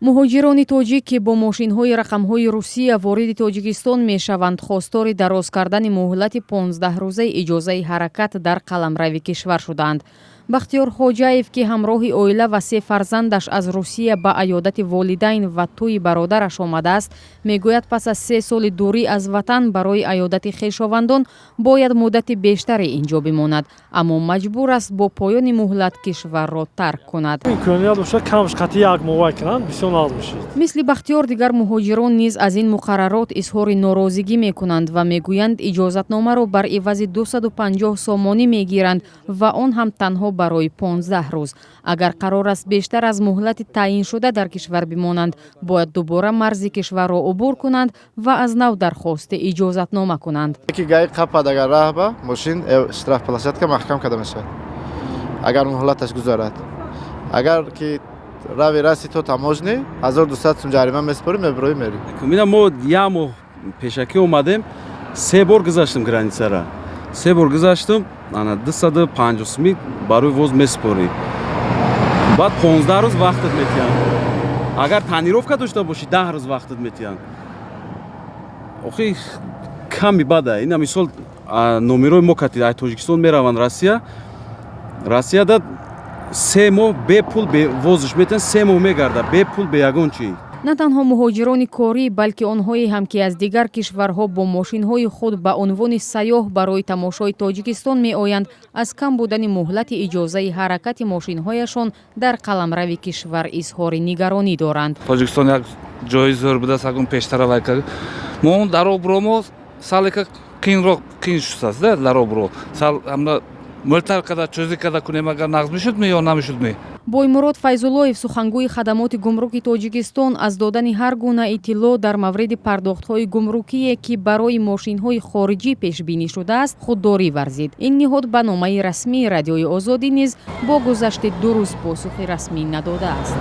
муҳоҷирони тоҷик ки бо мошинҳои рақамҳои Русия вориди Тоҷикистон мешаванд, хостори дароз кардани муҳлати 15 рӯзаи иҷозаи ҳаракат дар қаламрави кишвар шуданд. Бахтиёр Хоҷаев, ки ҳамроҳи оила ва 3 фарзандаш аз Русия ба аёдати волидайн ва тӯи бародараш омадааст, мегӯяд пас аз 3 соли дурӣ аз ватан барои аёдати хешовандон бояд муддати бештаре инҷо бимонад, аммо маҷбур аст бо поёни муҳлат кишварро тарк кунад. мисли Бахтиёр, дигар муҳоҷирон низ аз ин муқаррарот изҳори норозигӣ мекунанд ва мегӯянд иҷозатномаро бар ивази 250 сомонӣ мегиранд ва он ҳам танҳо барои 15 рӯз. Агар қарор аст бештар аз муҳлати таъин шуда дар кишвар бимонанд, бояд дубора марзи кишварро убур кунанд ва аз нав дархости иҷозатнома кунанд. агар муҳлаташ гузарад, агар ки рави раси то таможни 1200 сум ҷарима меспорим, меброи мери. Мина мо як моҳ пешакӣ омадем, 3 бор гузаштем границара. 3 бор гузаштем, ана 250 сум барои воз меспорӣ. Баъд 15 рӯз вақтат метиҳанд. Агар танировка дошта бошӣ 10 рӯз вақтат метиҳанд. Охи ками бада. Ина мисол номерои мо кати ай Тоҷикистон мераванд Россияда 3 моҳ бепул возиш метиҳанд, 3 моҳ мегарда бепул бе ягон чӣ. На танҳо муҳоҷирони корӣ, балки онҳое ҳам, ки аз дигар кишварҳо бо мошинҳои худ ба унвони сайёҳ барои тамошои Тоҷикистон меоянд, аз кам будани муҳлати иҷозаи ҳаракати мошинҳояшон дар қаламрави кишвар изҳори нигаронӣ доранд. Тоҷикистон як ҷои зӯр буда сагун пештара ка мо даробуромо салека қин шудааст даробуро сал амна мӯлтар када чӯзи када кунем агар нағз мешудме ё намешудме. Боймурод Файзуллоев, сухангӯи хадамоти гумруки Тоҷикистон, аз додани ҳар гуна иттилоъ дар мавриди пардохтҳои гумрукие, ки барои мошинҳои хориҷӣ пешбинӣ шудааст, худдорӣ варзид. Ин ниҳод ба номаи расмии Радиои Озодӣ низ бо гузашти 2 рӯз посухи расмӣ надодааст.